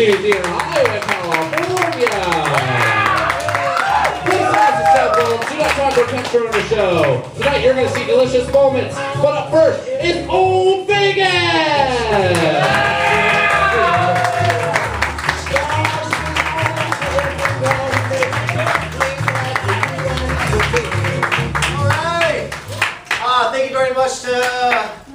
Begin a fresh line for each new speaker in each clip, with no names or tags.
Studios in Hollywood, California. Please rise and welcome to the Taco Texture on the show. Tonight you're going to see delicious moments, but up first, it's Old Vegas!
Thank you very much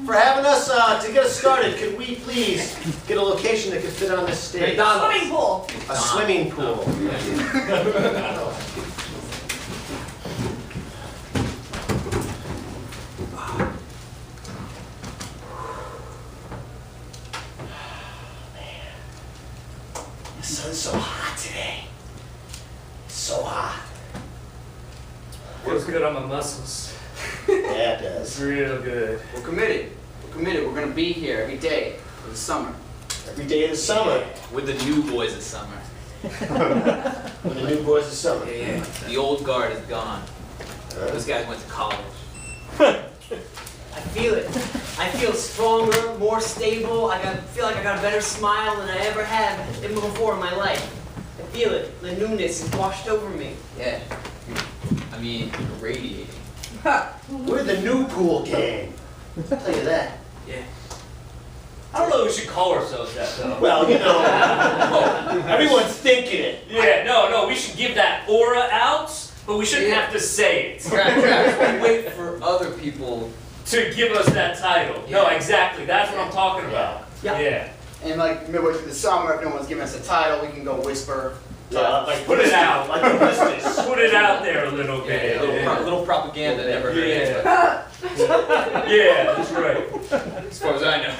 for having us. To get us started, could we please get a location that could fit on this stage?
Swimming pool.
A swimming pool. Man, the sun's so hot today. So hot.
Feels good on my muscles.
Yeah, it does.
Real good.
We're committed. We're committed. We're gonna be here every day for the summer.
Every day of the summer.
With the new boys of summer.
With the new boys of summer.
Yeah. The old guard is gone. Those guys went to college.
I feel it. I feel stronger, more stable. I feel like I got a better smile than I ever have before in my life. I feel it. The newness is washed over me.
Yeah. I mean, radiating.
We're the new pool gang. I'll tell you that.
Yeah.
I don't know if we should call ourselves that though.
Well, you know, everyone's thinking it.
Yeah, no, we should give that aura out, but we shouldn't have to say it.
We wait for other people.
To give us that title. No, exactly. That's what I'm talking about.
Yeah.
And like midway through the summer, if no one's giving us a title, we can go whisper.
Yeah, like
Put it out.
like a business.
Put it out there a little bit.
Little propaganda never hurt
Yeah.
anybody.
Yeah, that's right.
As far as I know.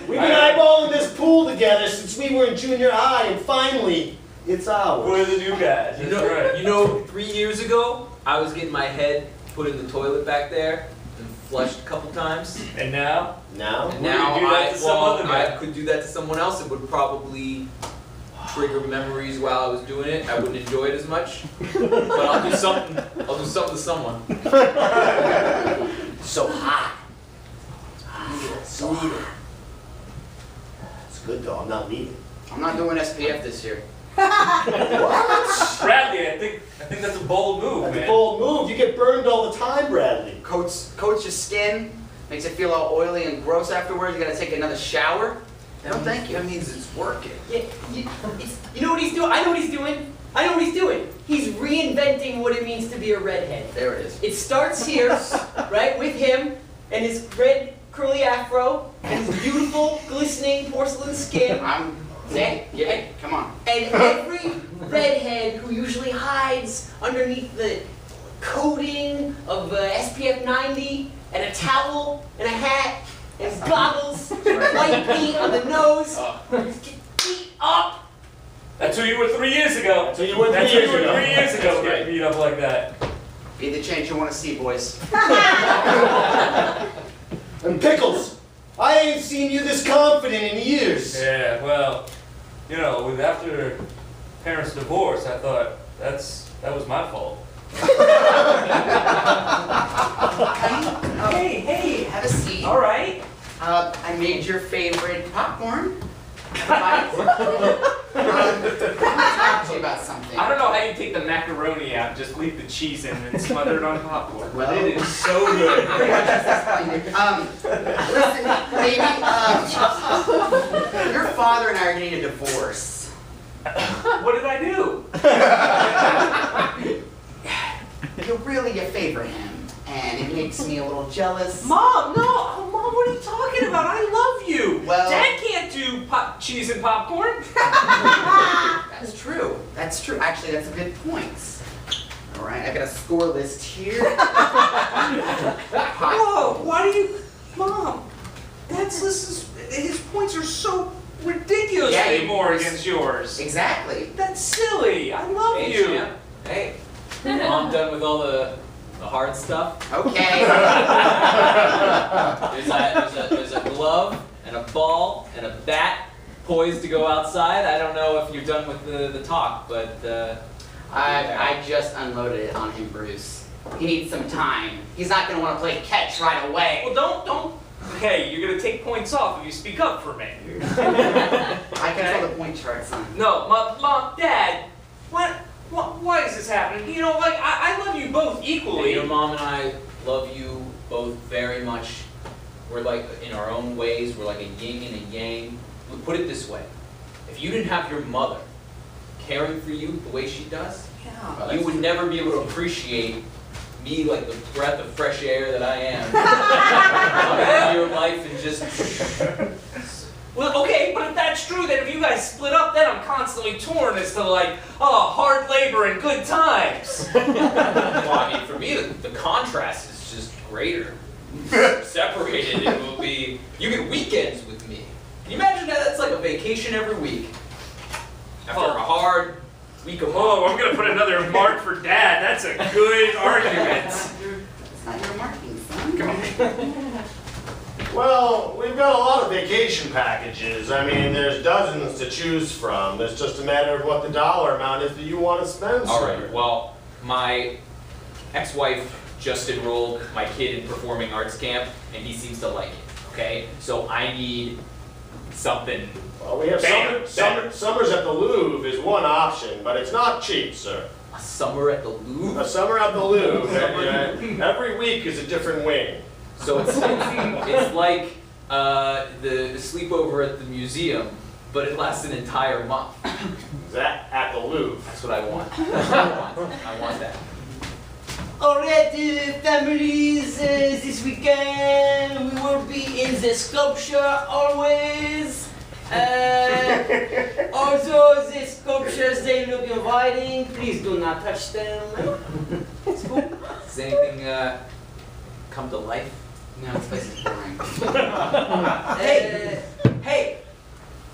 We've been eyeballing this pool together since we were in junior high, and finally, it's ours.
We're the new guys. That's right.
You know, 3 years ago, I was getting my head put in the toilet back there and flushed a couple times.
And now?
Now?
And
We're
now
gonna do that to some other
I
guy.
could do that to someone else. It would probably trigger memories while I was doing it. I wouldn't enjoy it as much. But I'll do something. I'll do something to someone.
So hot. So hot. It's good though, I'm not leaving.
I'm not doing SPF this year.
Bradley, I think that's a bold move,
That's
man.
a bold move. You get burned all the time, Bradley.
Coats your skin, makes it feel all oily and gross afterwards. You gotta take another shower. No, thank you.
That means it's working.
Yeah, you know what he's doing? I know what he's doing. I know what he's doing. He's reinventing what it means to be a redhead.
There it is.
It starts here, right, with him and his red curly afro and his beautiful, glistening porcelain skin.
Come on.
And every redhead who usually hides underneath the coating of SPF 90 and a towel and a hat and goggles, white paint on the nose, get beat up.
That's who you were 3 years ago.
That's who you were 3
That's who
years
you were
ago.
3 years ago,
That's
getting beat up like that.
Be the change you want to see, boys.
And Pickles, I ain't seen you this confident in years.
Yeah, well, you know, with after parents' divorce, I thought that was my fault.
Hey, have a seat.
All right.
I made your favorite popcorn. Have a bite. I want to talk to you about something.
I don't know how you take the macaroni out, just leave the cheese in and smother it on popcorn.
Well-
But it is so good.
Listen, baby, your father and I are getting a divorce.
What did I do?
You favor him, and it makes me a little jealous.
Mom, no! Oh, Mom, what are you talking about? I love you!
Well-
Dad can't do cheese and popcorn!
That's true. That's true. Actually, that's a good point. All right, I got a score list here.
Whoa, why do you... Mom, Dad's list his points are so ridiculously
Yeah,
more against yours.
Exactly.
That's silly. I love
Hey,
you.
champ. Hey. I'm done with all the hard stuff.
Okay.
There's a glove and a ball and a bat poised to go outside. I don't know if you're done with the talk, but
I just unloaded it on him, Bruce. He needs some time. He's not gonna want to play catch right away.
Well, don't
Hey, you're gonna take points off if you speak up for me.
I control the point chart, son.
No, Mom, Dad, why is this happening? You know, like, I love you both equally.
Your mom and I love you both very much. We're like, in our own ways, we're like a yin and a yang. We'll put it this way. If you didn't have your mother caring for you the way she does,
Yeah.
you would never be able to appreciate me like the breath of fresh air that I am. Coming into your life and just...
Well, okay, but if that's true, then if you guys split up, then I'm constantly torn as to like, hard labor and good times.
Well, I mean, for me, the contrast is just greater. Separated, it will be... You get weekends with me. Can you imagine that? That's like a vacation every week. After a hard week of
Oh, I'm gonna put another mark for Dad. That's a good argument.
It's not your marking, son.
Come on.
Well, we've got a lot of vacation packages. I mean, there's dozens to choose from. It's just a matter of what the dollar amount is that you want to spend,
All
sir.
right, well, my ex-wife just enrolled my kid in performing arts camp, and he seems to like it, okay? So I need something.
Well, we have
Bam,
summers at the Louvre is one option, but it's not cheap, sir.
A summer at the Louvre?
A summer at the Louvre, every week is a different wing.
So it's like the sleepover at the museum, but it lasts an entire month.
That at the Louvre.
That's what I want. I want that.
Alright, families, this weekend we will be in the sculpture always. Although the sculptures, they look inviting, please do not touch them. It's cool.
Does anything come to life?
No, this place is boring.
Hey,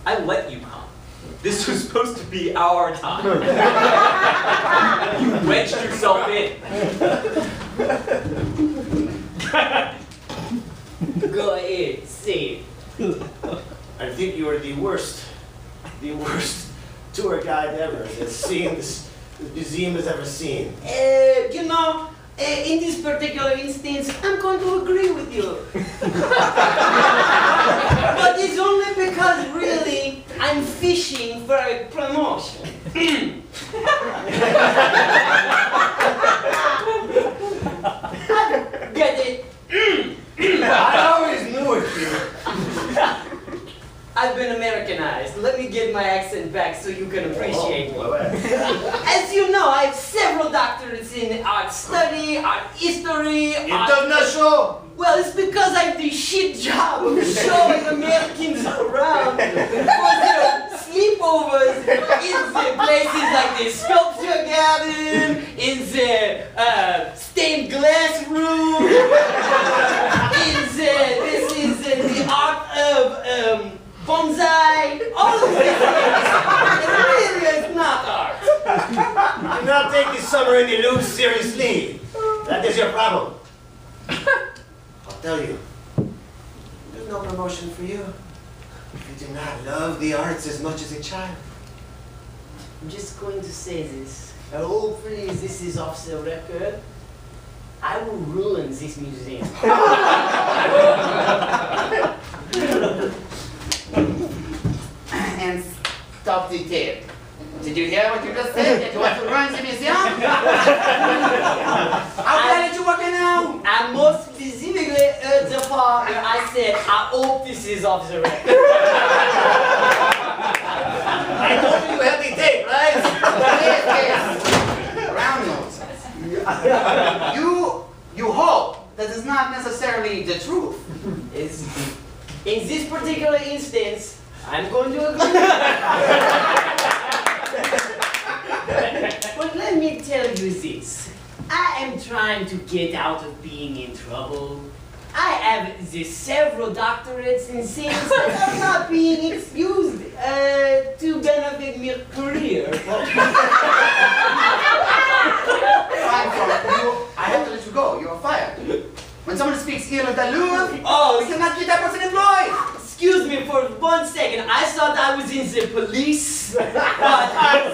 I let you come. This was supposed to be our time. You wedged yourself in.
Go ahead, say it.
I think you are the worst tour guide ever that this museum has ever seen.
You know, in this particular instance, I'm going to agree with you. But it's only because really I'm fishing for a promotion. Get it?
I always knew it, you.
I've been Americanized. Let me get my accent back so you can appreciate me. As you know, I have several doctorates in art study, art history,
International.
Well, it's because I have the shit job of showing Americans around for their sleepovers in the places like the sculpture garden, in the stained glass room, this is the art of bonsai, all of this. It really is not art.
Do not take this summer in the Louvre seriously. That is your problem. I'll tell you, there's no promotion for you if you do not love the arts as much as a child.
I'm just going to say this. Hopefully this is off the record. I will ruin this museum.
And stop the tape. Did you hear what you just said? That you want to ruin the museum? How bad did you work now?
I most specifically heard the part where I said, I hope this is off the record.
I told you had the tape, right?
Yes. Round notes. You hope. That is not necessarily the truth.
In this particular instance, I'm going to agree. But let me tell you this. I am trying to get out of being in trouble. I have the several doctorates in things that are not being excused to benefit my career.
Fine, so I have to let you go. You are fired. When someone speaks ill of the Louvre, we cannot keep that person employed.
Excuse me for 1 second. I thought I was in the police. But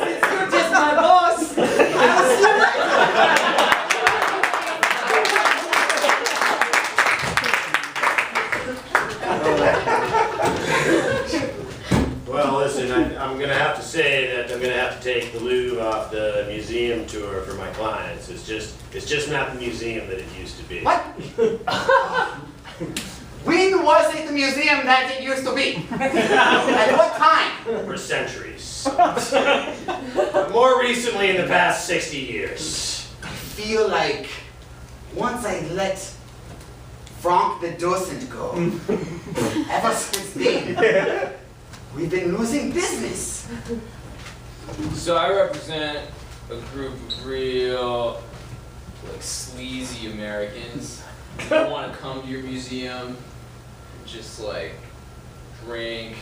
since you're just my boss, I will see you later.
It's just not the museum that it used to be.
What? When was it the museum that it used to be? At what time?
For centuries. More recently, in the past 60 years.
I feel like once I let Frank the docent go, ever since then, we've been losing business.
So I represent a group of real, like, sleazy Americans who want to come to your museum and just, like, drink,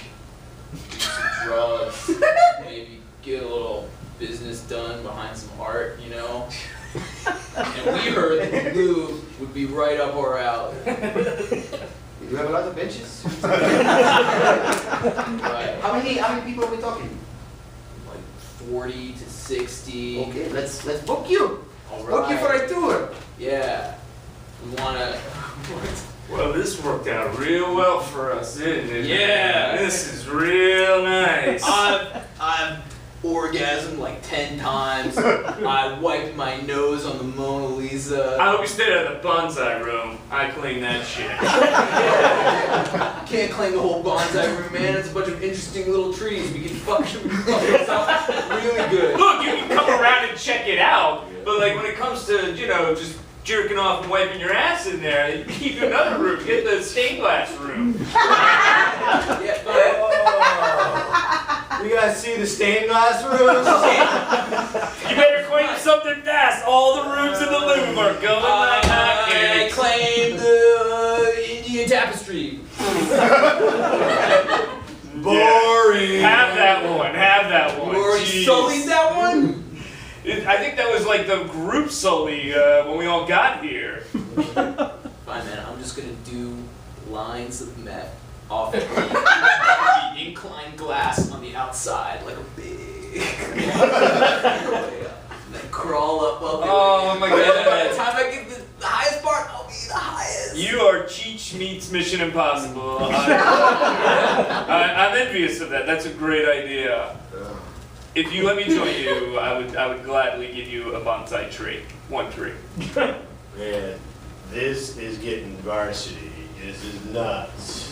do some drugs, maybe get a little business done behind some art, you know? And we heard that the Louvre would be right up our alley.
You have a lot of benches?
Right.
How many people are we talking?
Like 40 to 60.
Okay, let's book you.
All
Book you for
right.
a tour.
Yeah. We wanna.
Well, this worked out real well for us, didn't it?
Yeah.
This is real nice.
I've orgasmed like 10 times. I wiped my nose on the Mona Lisa.
I hope you stayed at the bonsai room. I cleaned that shit.
Can't claim the whole bonsai room, man. It's a bunch of interesting little trees. We can fuck yourself really good.
Look, you can come around and check it out, but like when it comes to, you know, just jerking off and wiping your ass in there, you keep another room. Get the stained glass room.
Yeah, but
You guys see the stained glass rooms?
You better claim something fast. All the rooms in the Louvre are going like
I
hotcakes.
claim the Indian tapestry.
Boring.
Have that one. Have that one.
You already
Jeez.
sullied that one?
I think that was like the group sully when we all got here.
Fine, man. I'm just gonna do lines of meth off of the inclined glass on the outside, like a big. And then crawl up.
Oh my
By the
god.
time I get the highest part, I'll be the highest.
You are Cheech meets Mission Impossible. I'm envious of that. That's a great idea. If you let me join you, I would gladly give you a bonsai tree. One tree.
Man, this is getting varsity. This is nuts.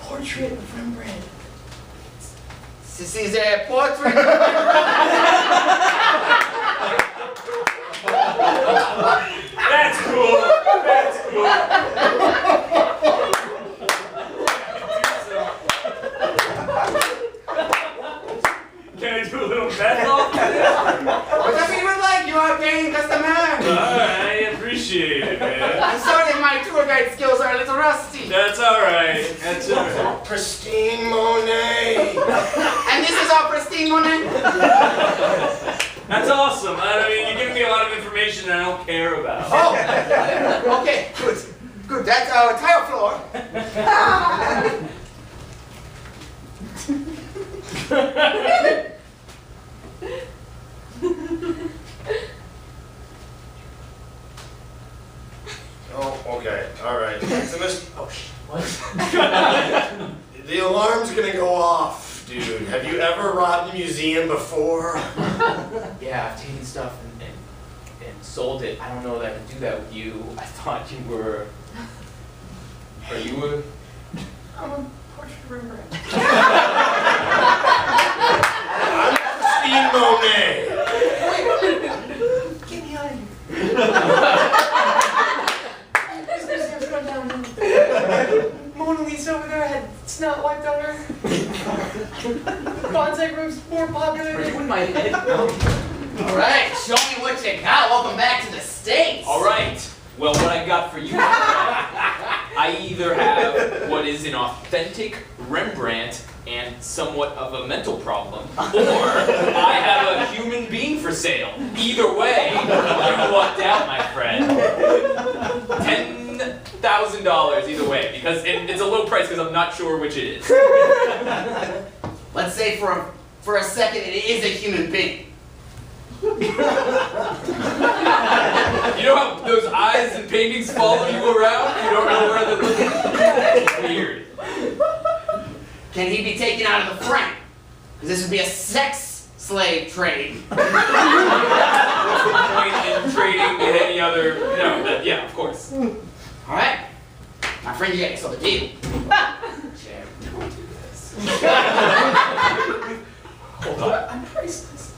Portrait of Rembrandt.
This is a portrait.
That's cool. That's cool. Can I do a little meth off this?
Whatever you would like, you are paying customer.
I appreciate it, man.
I'm sorry, my tour guide skills are a little rusty.
That's alright. That's alright.
Pristine Monet.
And this is our pristine Monet.
That's awesome. I mean, you're giving me a lot of information that I don't care about.
Oh, okay, good. Good, that's our tile floor.
Oh, okay. All right. So the alarm's gonna go off, dude. Have you ever robbed a museum before?
Yeah, I've taken stuff and sold it. I don't know that I could do that with you. I thought you were. Are you a?
I'm a portrait of Rembrandt.
I'm Pristine Monet.
Get me out of here. This museum's gone downhill. Mona Lisa over there had snot wiped on her. Bonsai room's more popular
Are you
than
in my head?
All right, show me what you got. Welcome back to the States.
All right. Well, what I got for you, my friend, I either have what is an authentic Rembrandt and somewhat of a mental problem, or I have a human being for sale. Either way, you lucked out, my friend. $10,000 either way, because it's a low price because I'm not sure which it is.
Let's say for a second it is a human being.
You know how those eyes in paintings follow you around? You don't know where they're looking? It's weird.
Can he be taken out of the frame? Because this would be a sex slave trade.
What's the point in trading with any other? No, yeah, of course.
All right, my friend Jay, so the deal.
Jerry, don't do this. Hold on, I'm priceless.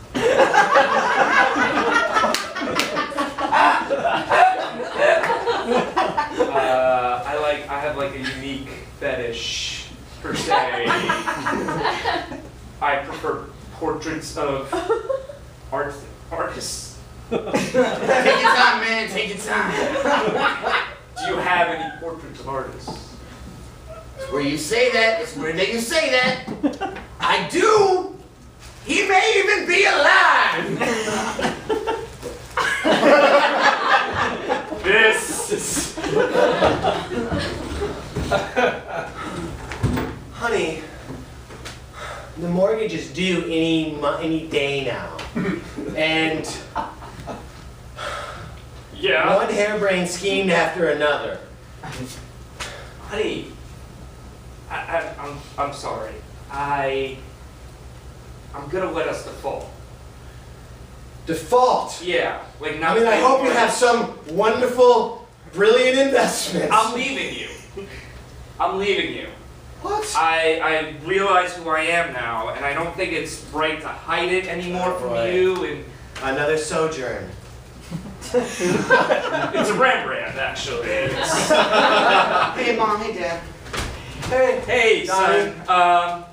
I have like a unique fetish, per se. I prefer portraits of artists.
Take your time, man. Take your time.
Do you have any portraits of artists?
It's where you say that. It's where you say that. I do. He may even be alive.
This is...
Honey, the mortgage is due any day now. And
Yeah.
one harebrained scheme after another.
Honey, I'm sorry. I'm gonna let us default.
Default.
Yeah, like
I
not.
mean, I hope you have some wonderful, brilliant investments.
I'm leaving you. I'm leaving you.
What?
I realize who I am now, and I don't think it's right to hide it anymore from
Right.
you. And
Another sojourn.
it's a Rembrandt, actually. It's-
Hey, Mom. Hey, Dad.
hey,
Donnie.
son.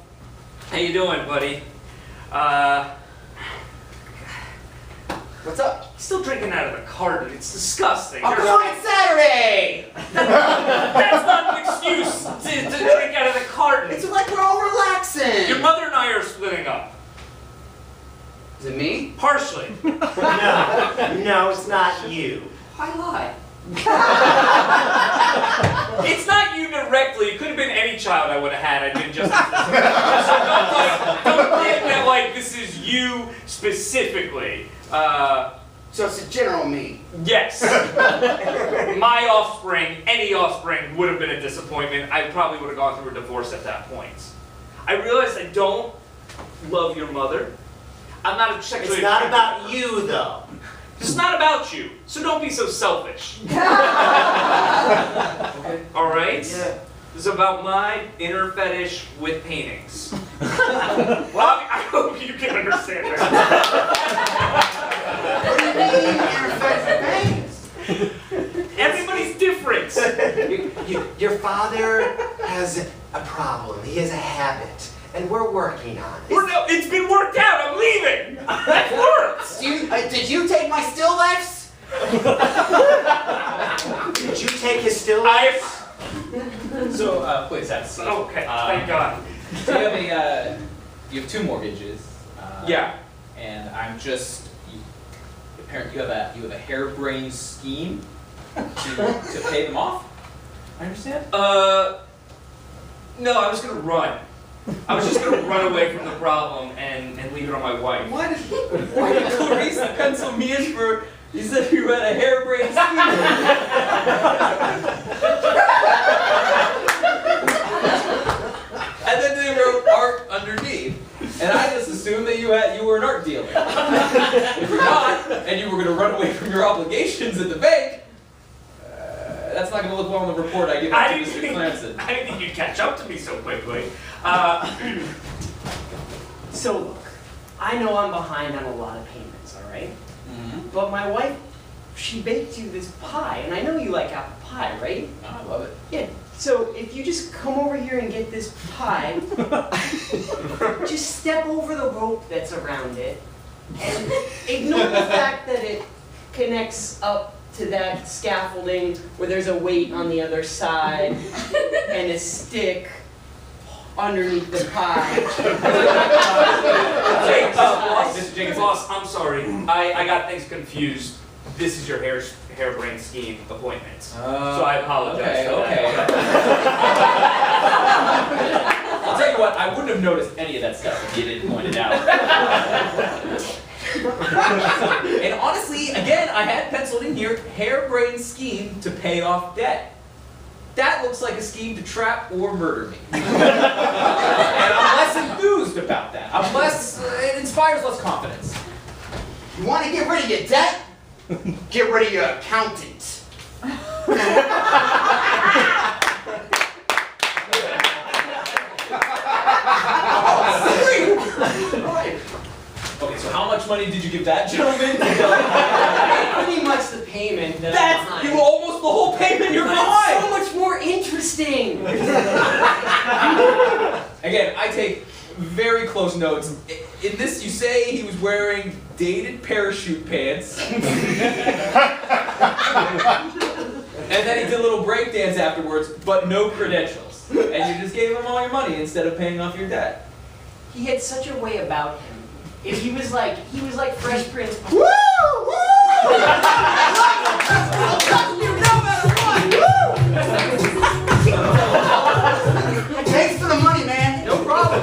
How you doing, buddy?
What's up?
Still drinking out of the carton. It's disgusting.
Oh,
You're-
come on, it's Saturday.
That's not an excuse to drink out of the carton.
It's like we're all relaxing.
Your mother and I are splitting up.
Is it me?
Partially.
No, it's not you.
I lie.
It's not you directly. It could have been any child I would have had. I'd been just. So don't think that like this is you specifically.
So it's a general me.
Yes. My offspring, any offspring, would have been a disappointment. I probably would have gone through a divorce at that point. I realize I don't love your mother. I'm not sexually.
It's not
attracted-
about you, though.
It's not about you, so don't be so selfish. All right?
Yeah.
It's about my inner fetish with paintings. I hope you can understand that.
What do you mean, you're
Everybody's different.
Your father has a problem. He has a habit. And we're working on it.
It's been worked out. I'm leaving. That works.
Did you take my still lifes?
Did you take his still
I.
So, please have a seat.
Okay. Thank God.
So you have two mortgages.
Yeah.
And I'm just. Apparently, you have a harebrained scheme to pay them off. I understand.
No, I was gonna run. I was just gonna run away from the problem and leave it on my wife.
Why did Clarice pencil me in for? You said you had a harebrained scheme. And then they wrote art underneath, and I just assumed that you were an art dealer. If you're not, and you were going to run away from your obligations at the bank, that's not going to look well on the report I give to Mr. Clancy.
I didn't think you'd catch up to me so quickly.
So look, I know I'm behind on a lot of payments, all right? But my wife, she baked you this pie, and I know you like apple pie, right?
Oh, I love it.
Yeah. So if you just come over here and get this pie, just step over the rope that's around it, and ignore the fact that it connects up to that scaffolding where there's a weight on the other side and a stick underneath the pie.
Hey, boss,
Mr. Jenkins.
boss, I'm sorry. I got things confused. This is your harebrained scheme appointment. So I apologize for that.
I'll tell you what, I wouldn't have noticed any of that stuff if you didn't point it out. And honestly, again, I had penciled in here, harebrained scheme to pay off debt. That looks like a scheme to trap or murder me. And I'm less enthused about that. It inspires less confidence.
You want to get rid of your debt? Get rid of your accountant.
Okay, so how much money did you give that gentleman?
Pretty much the payment that I'm
That's
behind.
you almost the whole payment you're
But
behind.
it's so much more interesting.
Again, I take very close notes. In this, you say he was wearing dated parachute pants. And then he did a little breakdance afterwards, but no credentials. And you just gave him all your money instead of paying off your debt.
He had such a way about him. If he was like Fresh Prince.
Woo! Woo! Thanks for the money, man.
No problem.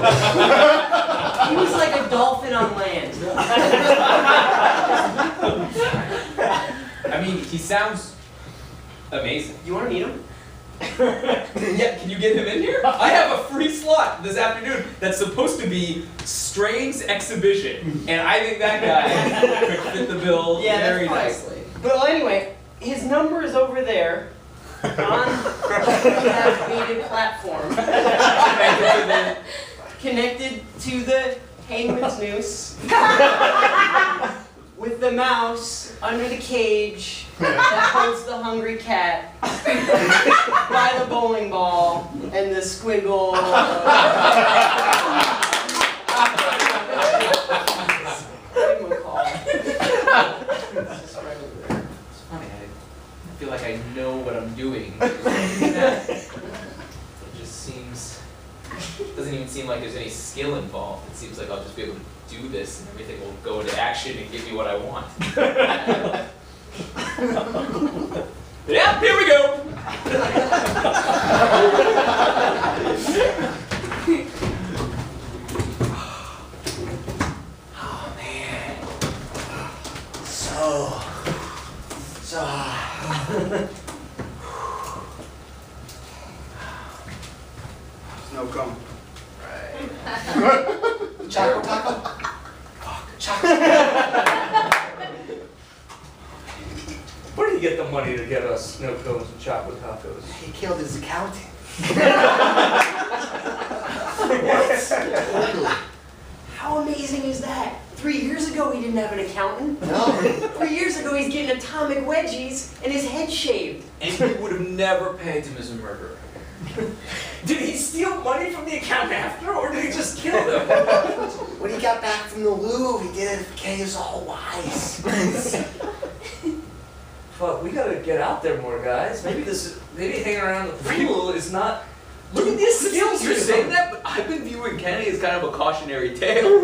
He was like a dolphin on land.
I mean, he sounds amazing.
You want to meet him?
Yeah, can you get him in here? I have a free slot this afternoon that's supposed to be Strain's exhibition, and I think that guy could fit the bill very nicely.
But well, anyway, his number is over there on that gated platform, connected to the hangman's noose, with the mouse under the cage that holds the hungry cat by the bowling ball and the squiggle. Give him a call.
It's funny, I feel like I know what I'm doing. It just seems, doesn't even seem like there's any skill involved. It seems like I'll just be able to do this and everything will go into action and give me what I want. Yeah, here we go. Oh man.
So no come. Choco taco?
Where did he get the money to get us snow cones and chocolate tacos?
He killed his accountant.
How amazing is that? 3 years ago he didn't have an accountant.
No.
3 years ago he's getting atomic wedgies and his head shaved.
And he would have never pegged him as a murderer.
Did he steal money from the account after, or did he just kill them?
When he got back from the Louvre, he did it because he was all wise.
Fuck, we gotta get out there more, guys. Maybe hanging around the pool is not. Look at these skills
You're saying that, but I've been viewing Kenny as kind of a cautionary tale.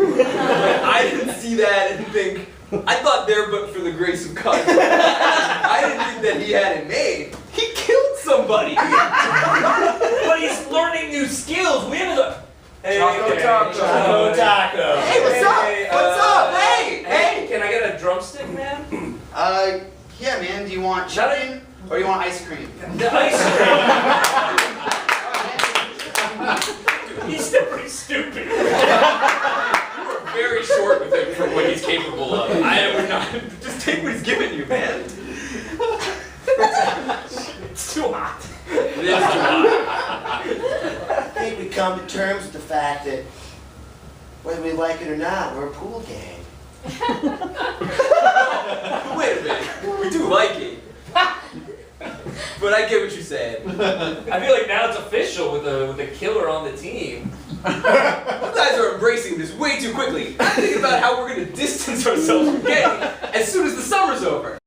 I didn't see that and think, I thought there but for the grace of God. I didn't think that he had it made. He killed somebody.
But he's learning new skills. We haven't.
Choco taco.
Choco taco.
Hey, what's up? What's up?
Hey, can I get a drumstick, man?
Yeah, man. Do you want
Shut it.
chicken or you want ice cream?
The ice cream. He's still pretty stupid.
You are very short with him for what he's capable of. I would not. Just take what he's giving you, man.
It's too hot.
It is too hot.
I think we come to terms with the fact that whether we like it or not, we're a pool gang.
Wait a minute. We do like it. But I get what you're saying.
I feel like now it's official with the killer on the team.
You guys are embracing this way too quickly. I'm thinking about how we're going to distance ourselves from Kenny as soon as the summer's over.